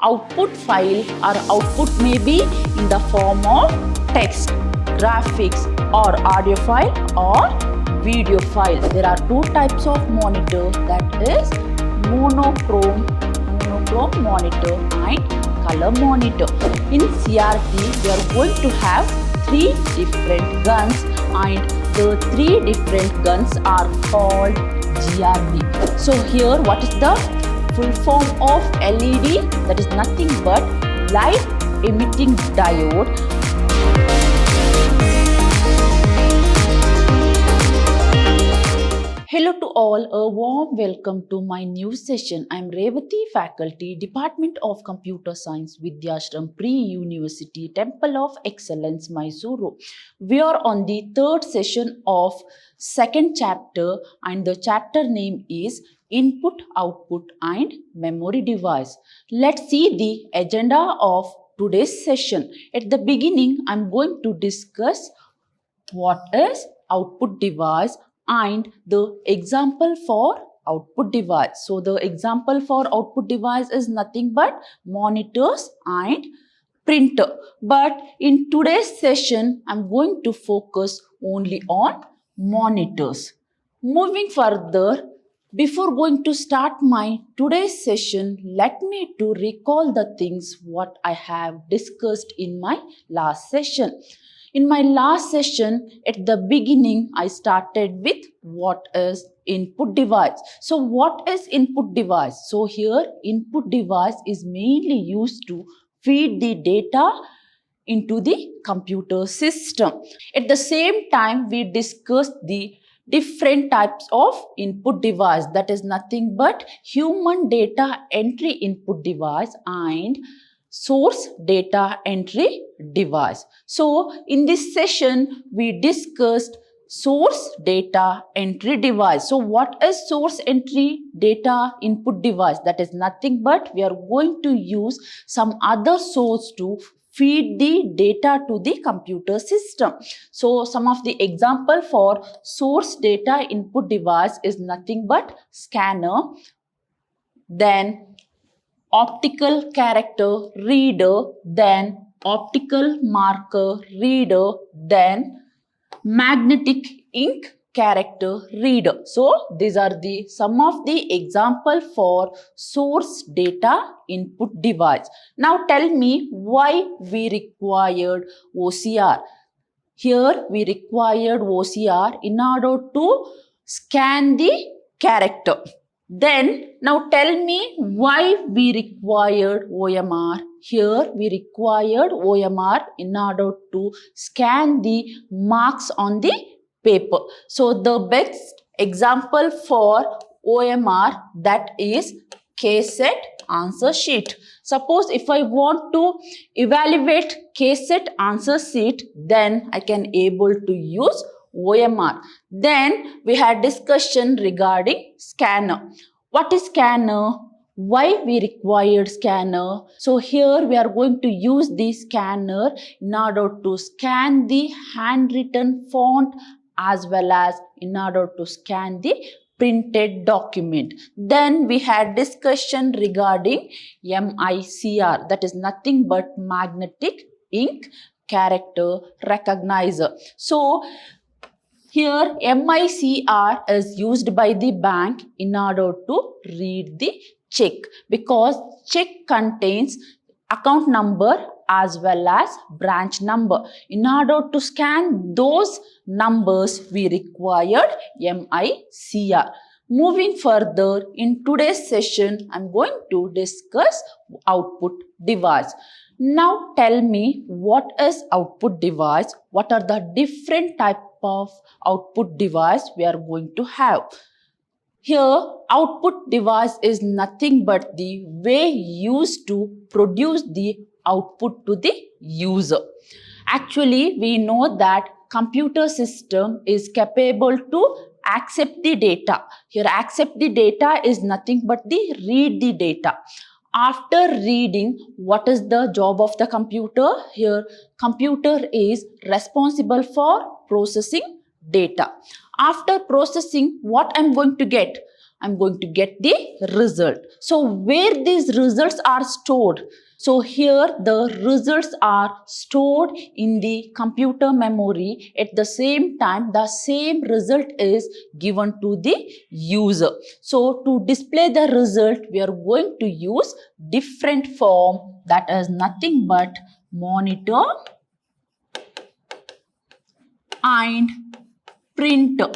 output file or output may be in the form of text, graphics or audio file or video file. There are two types of monitor, that is monochrome monitor and color monitor. In CRT we are going to have three different guns and the three different guns are called GRD. So here what is the full form of LED? That is nothing but light emitting diode. Hello to all, a warm welcome to my new session. I am Revati, faculty, Department of Computer Science, Vidyashram Pre-University, Temple of Excellence, Mysuru. We are on the third session of second chapter and the chapter name is Input, Output and Memory Device. Let's see the agenda of today's session. At the beginning, I am going to discuss what is output device and the example for output device. So the example for output device is nothing but monitors and printer. But in today's session, I'm going to focus only on monitors. Moving further, before going to start my today's session, let me to recall the things what I have discussed in my last session. In my last session, at the beginning, I started with what is input device. So what is input device? So here input device is mainly used to feed the data into the computer system. At the same time, we discussed the different types of input device, that is nothing but human data entry input device and source data entry device. So in this session we discussed source data entry device. So what is source entry data input device? That is nothing but we are going to use some other source to feed the data to the computer system. So some of the example for source data input device is nothing but scanner, then optical character reader, then optical marker reader, then magnetic ink character reader. So these are the some of the example for source data input device. Now tell me why we required OCR. Here we required OCR in order to scan the character. Then, now tell me why we required OMR. Here we required OMR in order to scan the marks on the paper. So the best example for OMR, that is KSET answer sheet. Suppose if I want to evaluate KSET answer sheet, then I can able to use OMR. Then we had discussion regarding scanner. What is scanner? Why we required scanner? So here we are going to use the scanner in order to scan the handwritten font as well as in order to scan the printed document. Then we had discussion regarding MICR, that is nothing but magnetic ink character recognizer. So here MICR is used by the bank in order to read the check because check contains account number as well as branch number. In order to scan those numbers, we required MICR. Moving further, in today's session, I'm going to discuss output device. Now tell me what is output device, what are the different type of output device we are going to have. Here output device is nothing but the way used to produce the output to the user. Actually we know that computer system is capable to accept the data. Here accept the data is nothing but the read the data. After reading, what is the job of the computer? Here, computer is responsible for processing data. After processing, what I'm going to get? I'm going to get the result. So where these results are stored? So here the results are stored in the computer memory. At the same time, the same result is given to the user. So to display the result, we are going to use different form, that is nothing but monitor and printer.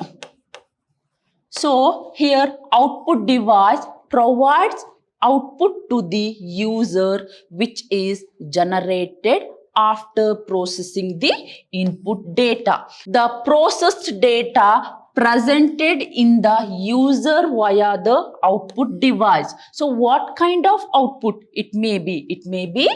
So here output device provides output to the user, which is generated after processing the input data. The processed data presented in the user via the output device. So what kind of output it may be? It may be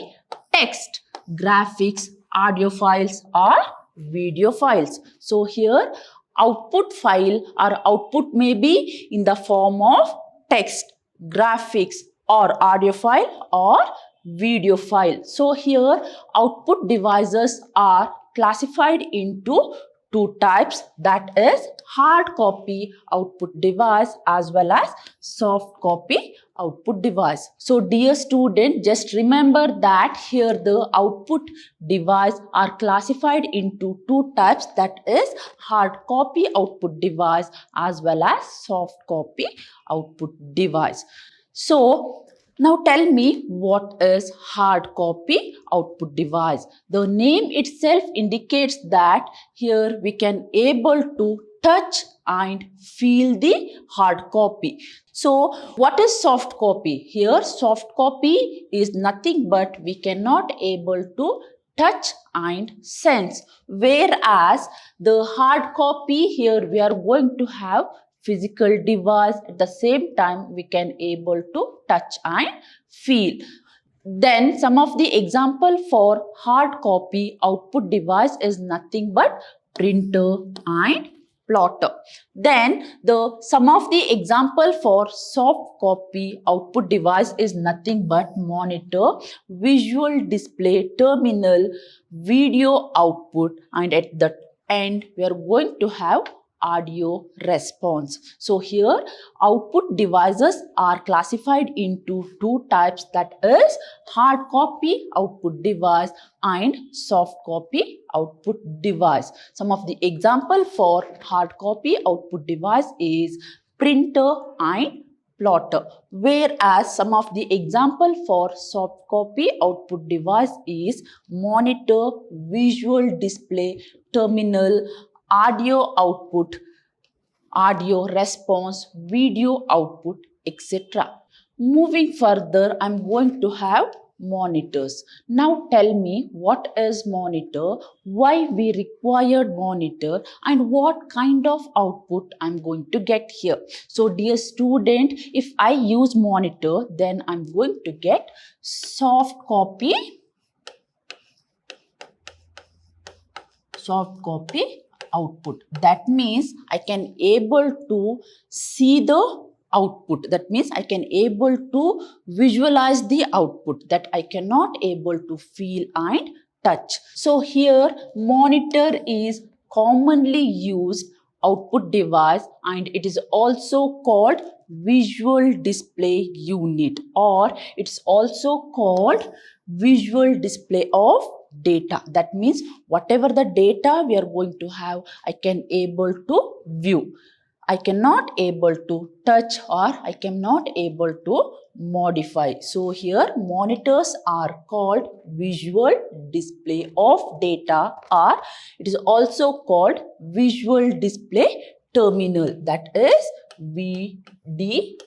text, graphics, audio files or video files. So here output file or output may be in the form of text, graphics or audio file or video file. So here output devices are classified into two types, that is hard copy output device as well as soft copy output device. So dear student, just remember that here the output device are classified into two types, that is hard copy output device as well as soft copy output device. So now tell me, what is hard copy output device? The name itself indicates that here we can able to touch and feel the hard copy. So what is soft copy? Here soft copy is nothing but we cannot able to touch and sense, whereas the hard copy, here we are going to have physical device. At the same time we can able to touch and feel. Then some of the example for hard copy output device is nothing but printer and plotter. Then some of the example for soft copy output device is nothing but monitor, visual display, terminal, video output, and at the end we are going to have audio response. So here output devices are classified into two types, that is hard copy output device and soft copy output device. Some of the example for hard copy output device is printer and plotter, whereas some of the example for soft copy output device is monitor, visual display, terminal, audio output, audio response, video output, etc. Moving further, I'm going to have monitors. Now tell me, what is monitor, why we required monitor, and what kind of output I'm going to get here. So dear student, if I use monitor, then I'm going to get soft copy output. That means I can able to see the output. That means I can able to visualize the output that I cannot able to feel and touch. So here monitor is commonly used output device, and it is also called visual display unit, or it's also called visual display of data. That means whatever the data we are going to have, I can able to view. I cannot able to touch, or I cannot able to modify. So here monitors are called visual display of data, or it is also called visual display terminal, that is VDT.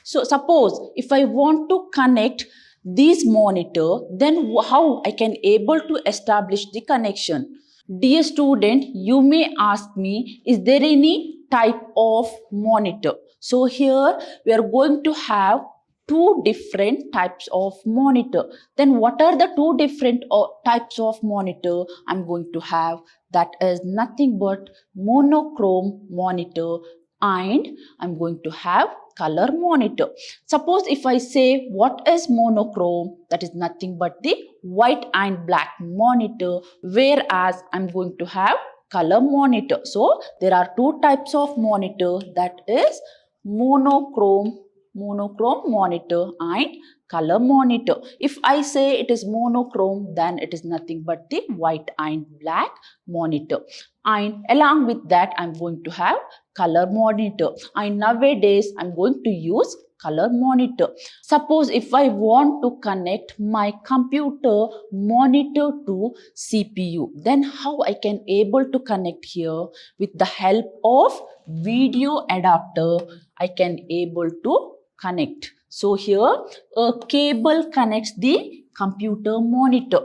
So suppose if I want to connect this monitor, then how I can able to establish the connection? Dear student, you may ask me, is there any type of monitor? So here we are going to have two different types of monitor. Then what are the two different types of monitor I'm going to have? That is nothing but monochrome monitor, and I'm going to have color monitor. Suppose if I say what is monochrome, that is nothing but the white and black monitor, whereas I'm going to have color monitor. So there are two types of monitor, that is monochrome monitor and color monitor. If I say it is monochrome, then it is nothing but the white and black monitor. And along with that, I'm going to have color monitor. And nowadays, I'm going to use color monitor. Suppose if I want to connect my computer monitor to CPU, then how I can able to connect here? With the help of video adapter, I can able to connect. So here a cable connects the computer monitor.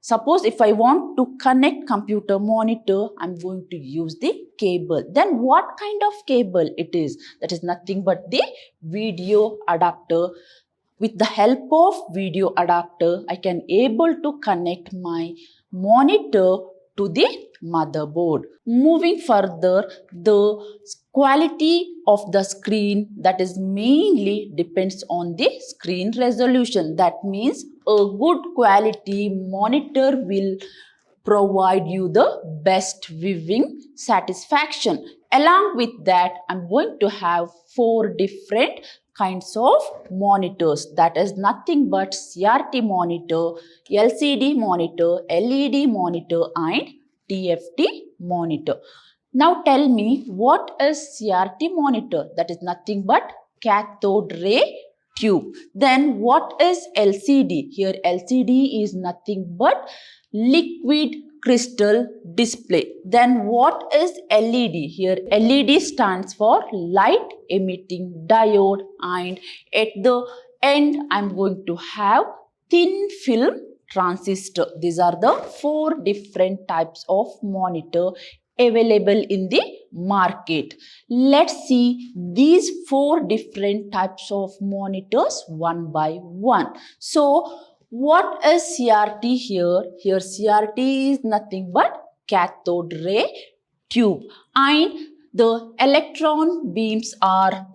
Suppose if I want to connect computer monitor, I'm going to use the cable. Then what kind of cable it is? That is nothing but the video adapter. With the help of video adapter, I can able to connect my monitor to the motherboard. Moving further, the quality of the screen, that is mainly depends on the screen resolution. That means a good quality monitor will provide you the best viewing satisfaction. Along with that, I'm going to have 4 different kinds of monitors. That is nothing but CRT monitor, LCD monitor, LED monitor and TFT monitor. Now tell me, what is CRT monitor? That is nothing but cathode ray tube. Then what is LCD? Here LCD is nothing but liquid crystal display. Then what is LED? Here LED stands for light emitting diode, and at the end I'm going to have thin film transistor. These are the 4 different types of monitor available in the market. Let's see these 4 different types of monitors one by one. So what is CRT here? Here CRT is nothing but cathode ray tube, and the electron beams are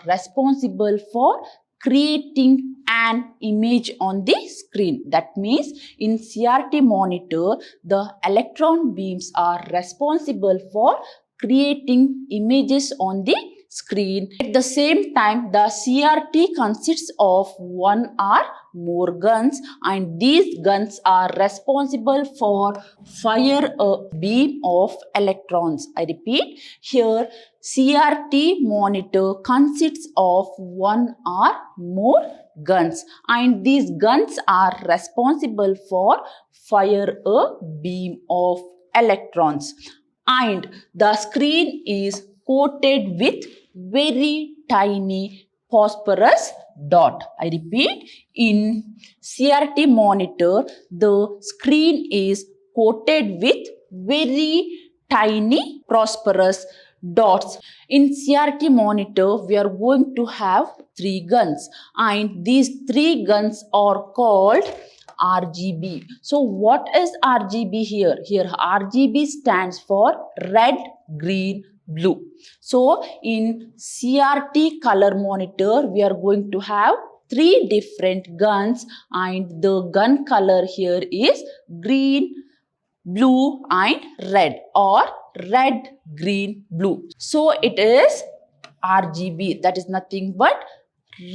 responsible for creating an image on the screen. That means in CRT monitor, the electron beams are responsible for creating images on the screen. At the same time, the CRT consists of 1 or more guns, and these guns are responsible for fire a beam of electrons. I repeat, here CRT monitor consists of 1 or more guns, and these guns are responsible for fire a beam of electrons, and the screen is coated with very tiny phosphorus dot. I repeat, in CRT monitor, the screen is coated with very tiny phosphorus dots. In CRT monitor, we are going to have 3 guns, and these 3 guns are called RGB. So what is RGB here? Here RGB stands for red, green, blue. So in CRT color monitor, we are going to have 3 different guns, and the gun color here is green, blue and red, or red, green, blue. So it is RGB, that is nothing but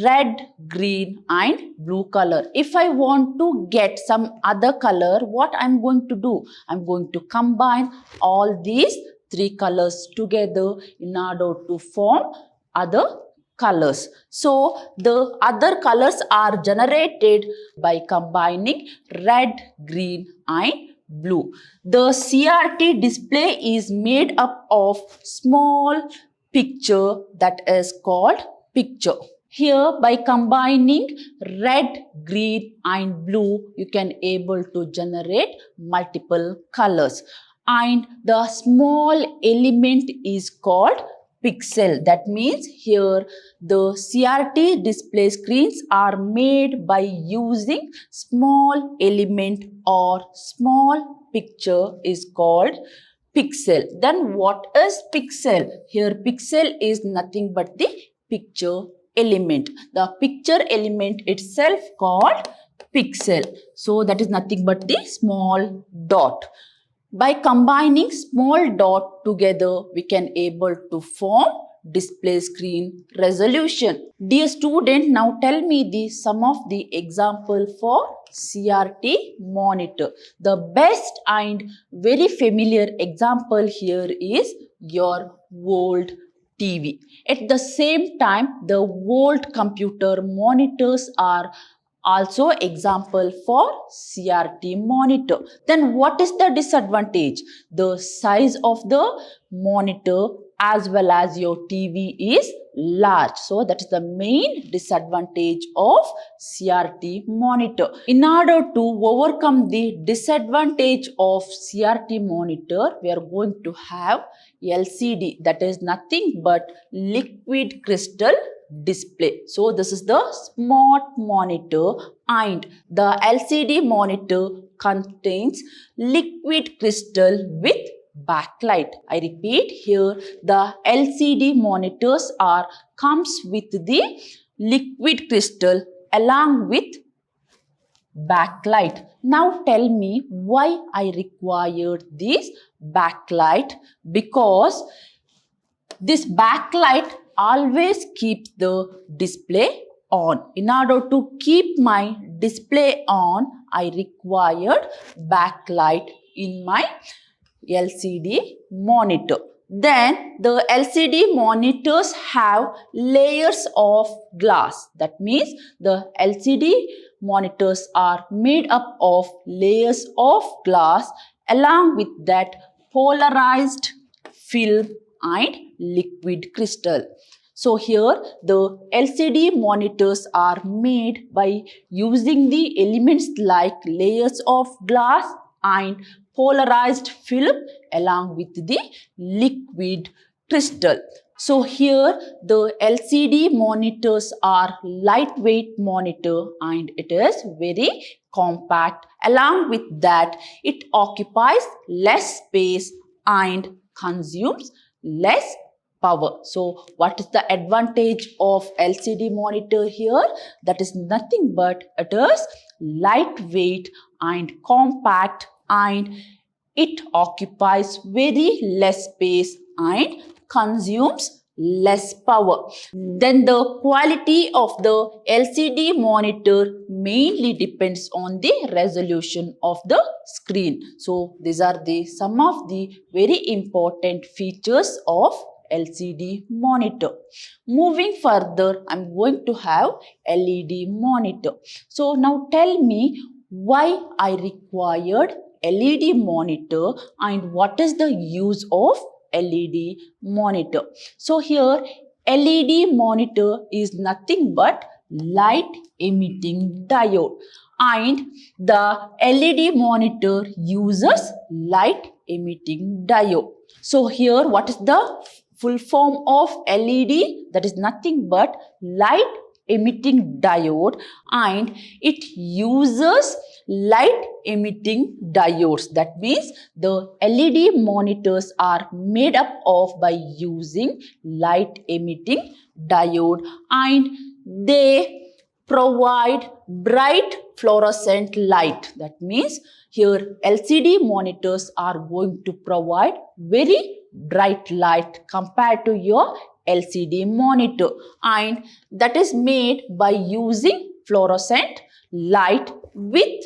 red, green and blue color. If I want to get some other color, what I'm going to do? I'm going to combine all these 3 colors together in order to form other colors. So the other colors are generated by combining red, green and blue. The CRT display is made up of small picture that is called picture. Here by combining red, green and blue, you can able to generate multiple colors. And the small element is called pixel. That means here the CRT display screens are made by using small element or small picture is called pixel. Then what is pixel? Here pixel is nothing but the picture element. The picture element itself called pixel. So that is nothing but the small dot. By combining small dot together, we can able to form display screen resolution. Dear student, now tell me some of the example for CRT monitor. The best and very familiar example here is your old TV. At the same time, the old computer monitors are also example for CRT monitor. Then what is the disadvantage? The size of the monitor as well as your TV is large. So that is the main disadvantage of CRT monitor. In order to overcome the disadvantage of CRT monitor, we are going to have LCD, that is nothing but liquid crystal display. So this is the smart monitor, and the LCD monitor contains liquid crystal with backlight. I repeat, here the LCD monitors comes with the liquid crystal along with backlight. Now tell me why I required this backlight. Because this backlight always keeps the display on. In order to keep my display on, I required backlight in my LCD monitor. Then the LCD monitors have layers of glass. That means the LCD monitors are made up of layers of glass, along with that polarized film and liquid crystal. So here the LCD monitors are made by using the elements like layers of glass and polarized film along with the liquid crystal. So here the LCD monitors are lightweight monitor and it is very compact. Along with that, it occupies less space and consumes less power. So what is the advantage of LCD monitor here? That is nothing but it is lightweight and compact, and it occupies very less space and consumes less power. Then the quality of the LCD monitor mainly depends on the resolution of the screen. So these are some of the very important features of LCD monitor. Moving further, I'm going to have LED monitor. So now tell me why I required LED monitor and what is the use of LED monitor. So here LED monitor is nothing but light emitting diode, and the LED monitor uses light emitting diode. So here what is the full form of LED? That is nothing but light emitting diode, and it uses light emitting diodes. That means the LED monitors are made up of by using light emitting diode, and they provide bright fluorescent light. That means here LCD monitors are going to provide very bright light compared to your LCD monitor, and that is made by using fluorescent light with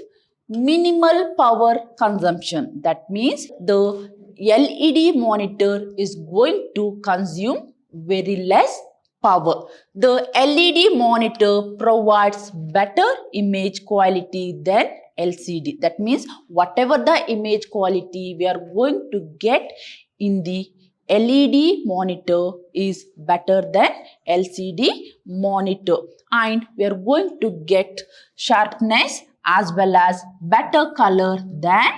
minimal power consumption. That means the LED monitor is going to consume very less power. The LED monitor provides better image quality than LCD. That means whatever the image quality we are going to get in the LED monitor is better than LCD monitor, and we are going to get sharpness as well as better color than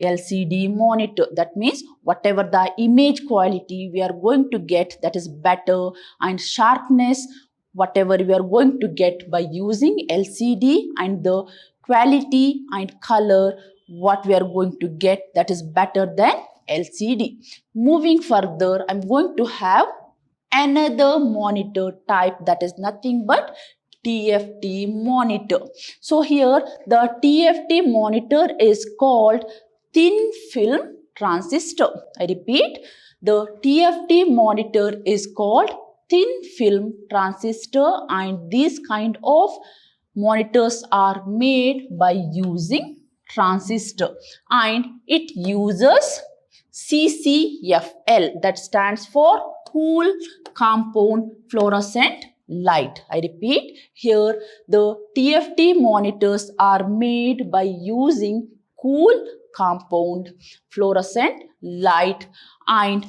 LCD monitor. That means whatever the image quality we are going to get, that is better, and sharpness whatever we are going to get by using LCD, and the quality and color what we are going to get, that is better than LCD. Moving further, I'm going to have another monitor type, that is nothing but TFT monitor. So here the TFT monitor is called thin film transistor. I repeat, the TFT monitor is called thin film transistor, and these kind of monitors are made by using transistor, and it uses CCFL, that stands for cool compound fluorescent light. I repeat, here the TFT monitors are made by using cool compound fluorescent light, and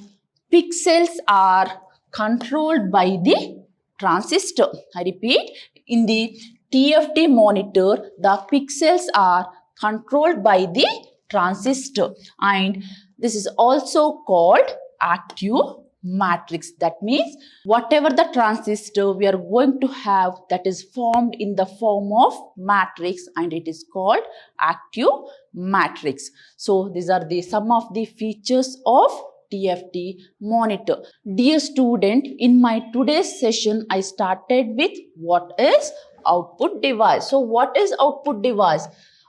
pixels are controlled by the transistor. I repeat, in the TFT monitor, the pixels are controlled by the transistor, and this is also called active matrix. That means whatever the transistor we are going to have, that is formed in the form of matrix, and it is called active matrix. So these are the some of the features of TFT monitor. Dear student, in my today's session, I started with what is output device. So what is output device?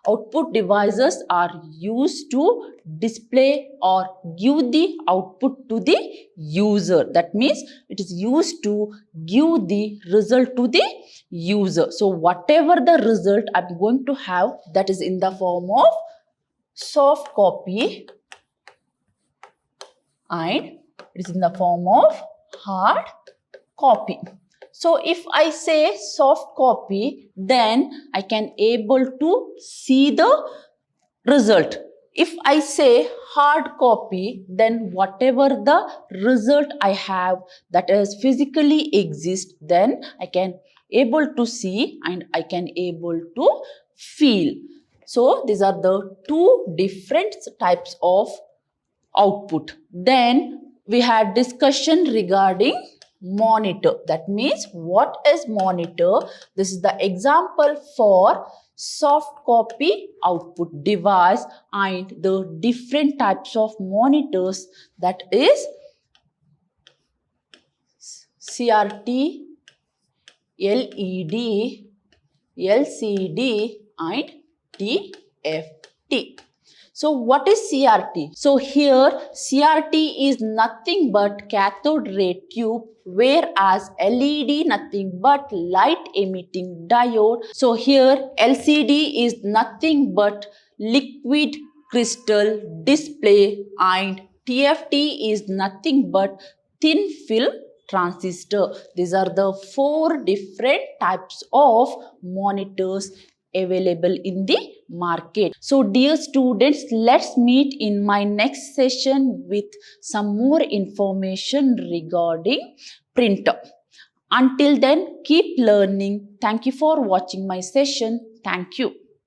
Output devices are used to display or give the output to the user. That means it is used to give the result to the user. So whatever the result I'm going to have, that is in the form of soft copy, and it is in the form of hard copy. So if I say soft copy, then I can able to see the result. If I say hard copy, then whatever the result I have that is physically exist, then I can able to see and I can able to feel. So these are the two different types of output. Then we had discussion regarding monitor. That means what is monitor? This is the example for soft copy output device, and the different types of monitors, that is CRT, LED, LCD and TFT. So what is CRT? So here CRT is nothing but cathode ray tube, whereas LED nothing but light emitting diode. So here LCD is nothing but liquid crystal display, and TFT is nothing but thin film transistor. These are the four different types of monitors available in the market. So dear students, let's meet in my next session with some more information regarding printer. Until then, keep learning. Thank you for watching my session. Thank you.